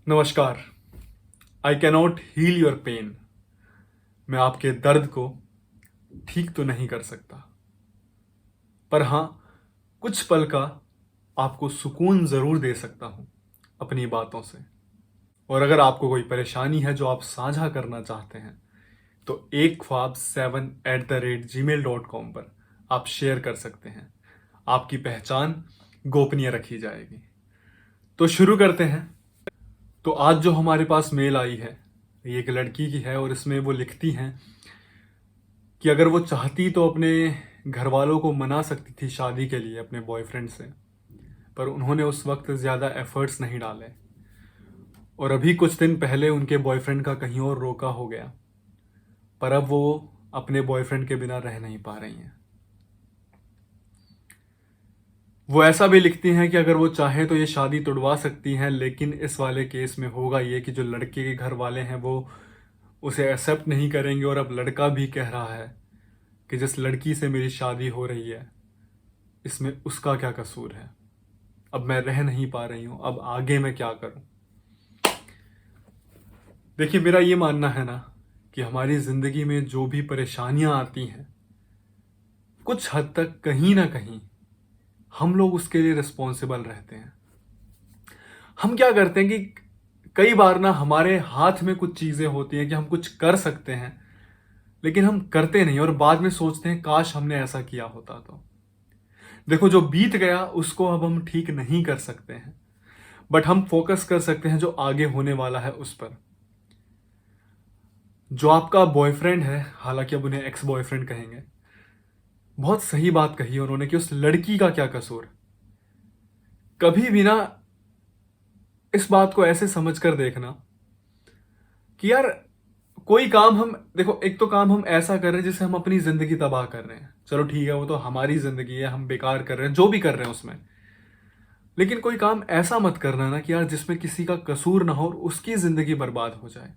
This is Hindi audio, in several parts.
नमस्कार। I cannot heal your pain. मैं आपके दर्द को ठीक तो नहीं कर सकता, पर हाँ, कुछ पल का आपको सुकून जरूर दे सकता हूं अपनी बातों से। और अगर आपको कोई परेशानी है जो आप साझा करना चाहते हैं, तो एक ख्वाब 7@gmail.com पर आप शेयर कर सकते हैं। आपकी पहचान गोपनीय रखी जाएगी। तो शुरू करते हैं। तो आज जो हमारे पास मेल आई है, ये एक लड़की की है और इसमें वो लिखती हैं कि अगर वो चाहती तो अपने घर वालों को मना सकती थी शादी के लिए अपने बॉयफ्रेंड से, पर उन्होंने उस वक्त ज़्यादा एफर्ट्स नहीं डाले और अभी कुछ दिन पहले उनके बॉयफ्रेंड का कहीं और रोका हो गया, पर अब वो अपने बॉयफ्रेंड के बिना रह नहीं पा रही हैं। वो ऐसा भी लिखती हैं कि अगर वो चाहे तो ये शादी तुड़वा सकती हैं, लेकिन इस वाले केस में होगा ये कि जो लड़के के घर वाले हैं वो उसे एक्सेप्ट नहीं करेंगे। और अब लड़का भी कह रहा है कि जिस लड़की से मेरी शादी हो रही है, इसमें उसका क्या कसूर है। अब मैं रह नहीं पा रही हूं, अब आगे मैं क्या करूं। देखिए, मेरा ये मानना है ना कि हमारी जिंदगी में जो भी परेशानियां आती हैं, कुछ हद तक कहीं ना कहीं हम लोग उसके लिए रिस्पॉन्सिबल रहते हैं। हम क्या करते हैं कि कई बार ना हमारे हाथ में कुछ चीजें होती हैं कि हम कुछ कर सकते हैं, लेकिन हम करते नहीं और बाद में सोचते हैं काश हमने ऐसा किया होता। तो देखो, जो बीत गया उसको अब हम ठीक नहीं कर सकते हैं, बट हम फोकस कर सकते हैं जो आगे होने वाला है उस पर। जो आपका बॉयफ्रेंड है, हालांकि अब उन्हें एक्स बॉयफ्रेंड कहेंगे, बहुत सही बात कही उन्होंने कि उस लड़की का क्या कसूर। कभी भी ना इस बात को ऐसे समझ कर देखना कि यार, कोई काम हम देखो, एक तो काम हम ऐसा कर रहे हैं जिससे हम अपनी जिंदगी तबाह कर रहे हैं। चलो ठीक है, वो तो हमारी जिंदगी है, हम बेकार कर रहे हैं जो भी कर रहे हैं उसमें। लेकिन कोई काम ऐसा मत करना ना कि यार जिसमें किसी का कसूर ना हो और उसकी जिंदगी बर्बाद हो जाए।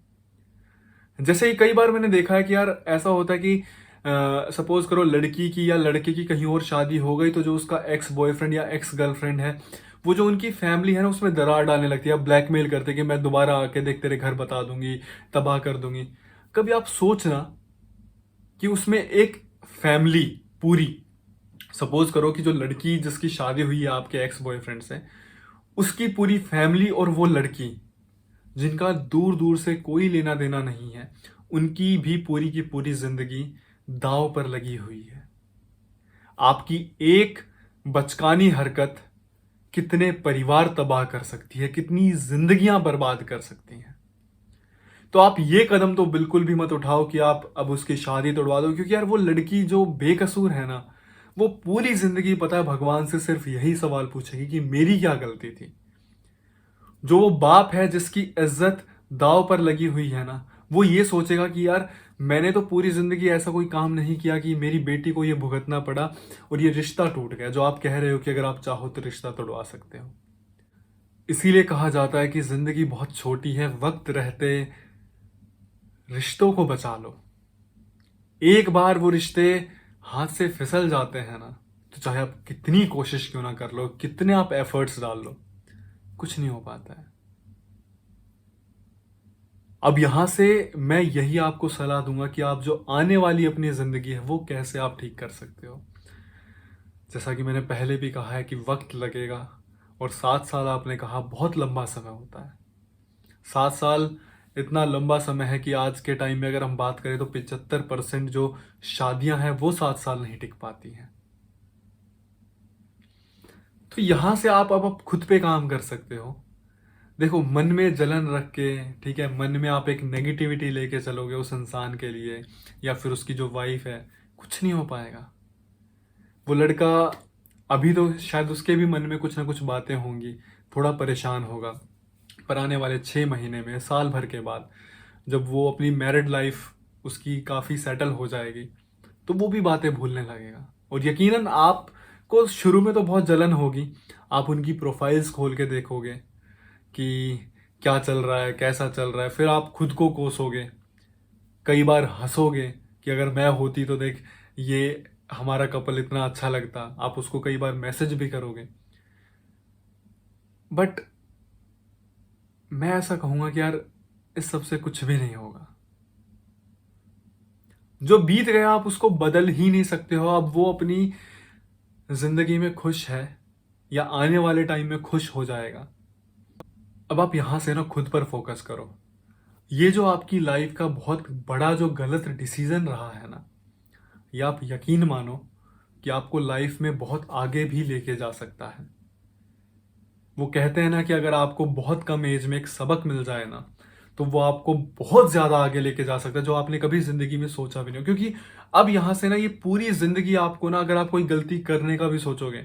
जैसे ही कई बार मैंने देखा है कि यार ऐसा होता है कि सपोज करो लड़की की या लड़के की कहीं और शादी हो गई, तो जो उसका एक्स बॉयफ्रेंड या एक्स गर्लफ्रेंड है, वो जो उनकी फैमिली है ना उसमें दरार डालने लगती है, ब्लैकमेल करते कि मैं दोबारा आके देख तेरे घर बता दूंगी, तबाह कर दूंगी। कभी आप सोचना कि उसमें एक फैमिली पूरी, सपोज करो कि जो लड़की जिसकी शादी हुई है आपके एक्स बॉयफ्रेंड से, उसकी पूरी फैमिली और वो लड़की जिनका दूर दूर से कोई लेना देना नहीं है, उनकी भी पूरी की पूरी जिंदगी दांव पर लगी हुई है। आपकी एक बचकानी हरकत कितने परिवार तबाह कर सकती है, कितनी जिंदगियां बर्बाद कर सकती हैं। तो आप ये कदम तो बिल्कुल भी मत उठाओ कि आप अब उसकी शादी तोड़वा दो, क्योंकि यार वो लड़की जो बेकसूर है ना, वो पूरी जिंदगी पता है भगवान से सिर्फ यही सवाल पूछेगी कि मेरी क्या गलती थी। जो वो बाप है जिसकी इज्जत दाव पर लगी हुई है ना, वो ये सोचेगा कि यार मैंने तो पूरी जिंदगी ऐसा कोई काम नहीं किया कि मेरी बेटी को ये भुगतना पड़ा और ये रिश्ता टूट गया। जो आप कह रहे हो कि अगर आप चाहो तो रिश्ता तोड़वा सकते हो। इसीलिए कहा जाता है कि जिंदगी बहुत छोटी है, वक्त रहते रिश्तों को बचा लो। एक बार वो रिश्ते हाथ से फिसल जाते हैं ना, तो चाहे आप कितनी कोशिश क्यों ना कर लो, कितने आप एफर्ट्स डाल लो, कुछ नहीं हो पाता है। अब यहां से मैं यही आपको सलाह दूंगा कि आप जो आने वाली अपनी जिंदगी है वो कैसे आप ठीक कर सकते हो। जैसा कि मैंने पहले भी कहा है कि वक्त लगेगा, और 7 साल आपने कहा बहुत लंबा समय होता है। 7 साल इतना लंबा समय है कि आज के टाइम में अगर हम बात करें तो 75% जो शादियां हैं वो 7 साल नहीं टिक पाती हैं। तो यहां से आप अब खुद पे काम कर सकते हो। देखो, मन में जलन रख के, ठीक है, मन में आप एक नेगेटिविटी लेके चलोगे उस इंसान के लिए या फिर उसकी जो वाइफ है, कुछ नहीं हो पाएगा। वो लड़का अभी तो शायद उसके भी मन में कुछ ना कुछ बातें होंगी, थोड़ा परेशान होगा, पर आने वाले 6 महीने में, साल भर के बाद, जब वो अपनी मैरिड लाइफ उसकी काफ़ी सेटल हो जाएगी, तो वो भी बातें भूलने लगेगा। और यकीनन आपको शुरू में तो बहुत जलन होगी। आप उनकी प्रोफाइल्स खोल के देखोगे कि क्या चल रहा है, कैसा चल रहा है, फिर आप खुद को कोसोगे, कई बार हंसोगे कि अगर मैं होती तो देख, ये हमारा कपल इतना अच्छा लगता। आप उसको कई बार मैसेज भी करोगे, बट मैं ऐसा कहूँगा कि यार इस सब से कुछ भी नहीं होगा। जो बीत गया आप उसको बदल ही नहीं सकते हो। अब वो अपनी ज़िंदगी में खुश है या आने वाले टाइम में खुश हो जाएगा। अब आप यहाँ से ना खुद पर फोकस करो। ये जो आपकी लाइफ का बहुत बड़ा जो गलत डिसीज़न रहा है ना, ये आप यकीन मानो कि आपको लाइफ में बहुत आगे भी लेके जा सकता है। वो कहते हैं ना कि अगर आपको बहुत कम एज में एक सबक मिल जाए ना, तो वो आपको बहुत ज़्यादा आगे लेके जा सकता है, जो आपने कभी ज़िंदगी में सोचा भी नहीं हो। क्योंकि अब यहाँ से ना ये पूरी ज़िंदगी आपको ना, अगर आप कोई गलती करने का भी सोचोगे,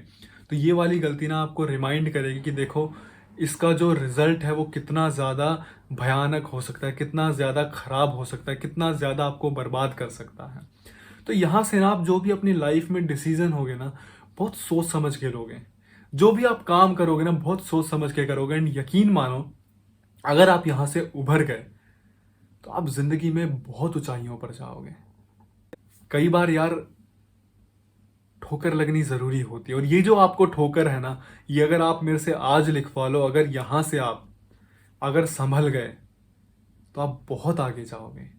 तो ये वाली गलती ना आपको रिमाइंड करेगी कि देखो इसका जो रिजल्ट है वो कितना ज़्यादा भयानक हो सकता है, कितना ज़्यादा खराब हो सकता है, कितना ज़्यादा आपको बर्बाद कर सकता है। तो यहाँ से ना आप जो भी अपनी लाइफ में डिसीजन होगे ना, बहुत सोच समझ के लोगे। जो भी आप काम करोगे ना, बहुत सोच समझ के करोगे। एंड यकीन मानो, अगर आप यहाँ से उभर गए तो आप जिंदगी में बहुत ऊंचाइयों पर जाओगे। कई बार यार ठोकर लगनी जरूरी होती है, और ये जो आपको ठोकर है ना, ये अगर आप मेरे से आज लिखवा लो, अगर यहाँ से आप अगर संभल गए तो आप बहुत आगे जाओगे।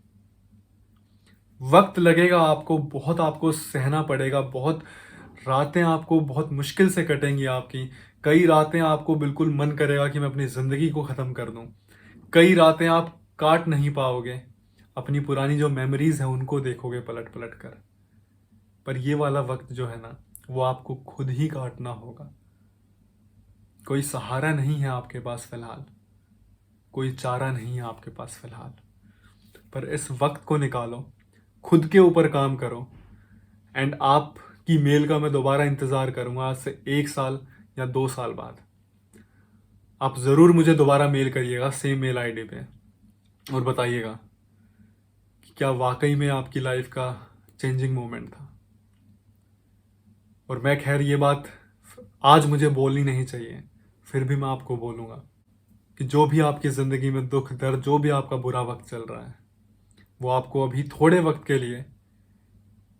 वक्त लगेगा आपको, बहुत आपको सहना पड़ेगा, बहुत रातें आपको बहुत मुश्किल से कटेंगी आपकी। कई रातें आपको बिल्कुल मन करेगा कि मैं अपनी ज़िंदगी को ख़त्म कर दूं। कई रातें आप काट नहीं पाओगे, अपनी पुरानी जो मेमोरीज हैं उनको देखोगे पलट पलट कर। पर ये वाला वक्त जो है ना, वो आपको खुद ही काटना होगा। कोई सहारा नहीं है आपके पास फिलहाल, कोई चारा नहीं है आपके पास फिलहाल। पर इस वक्त को निकालो, खुद के ऊपर काम करो। एंड आपकी मेल का मैं दोबारा इंतज़ार करूंगा, आज से 1 साल या 2 साल बाद। आप ज़रूर मुझे दोबारा मेल करिएगा सेम मेल आईडी पे, और बताइएगा कि क्या वाकई में आपकी लाइफ का चेंजिंग मोमेंट था। और मैं खैर ये बात आज मुझे बोलनी नहीं चाहिए, फिर भी मैं आपको बोलूँगा कि जो भी आपकी ज़िंदगी में दुख दर्द, जो भी आपका बुरा वक्त चल रहा है, वो आपको अभी थोड़े वक्त के लिए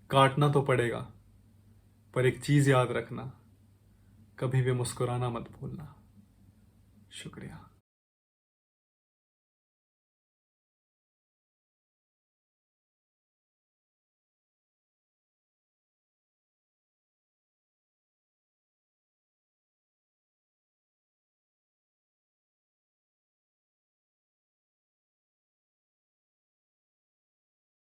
काटना तो पड़ेगा। पर एक चीज़ याद रखना, कभी भी मुस्कुराना मत भूलना। शुक्रिया।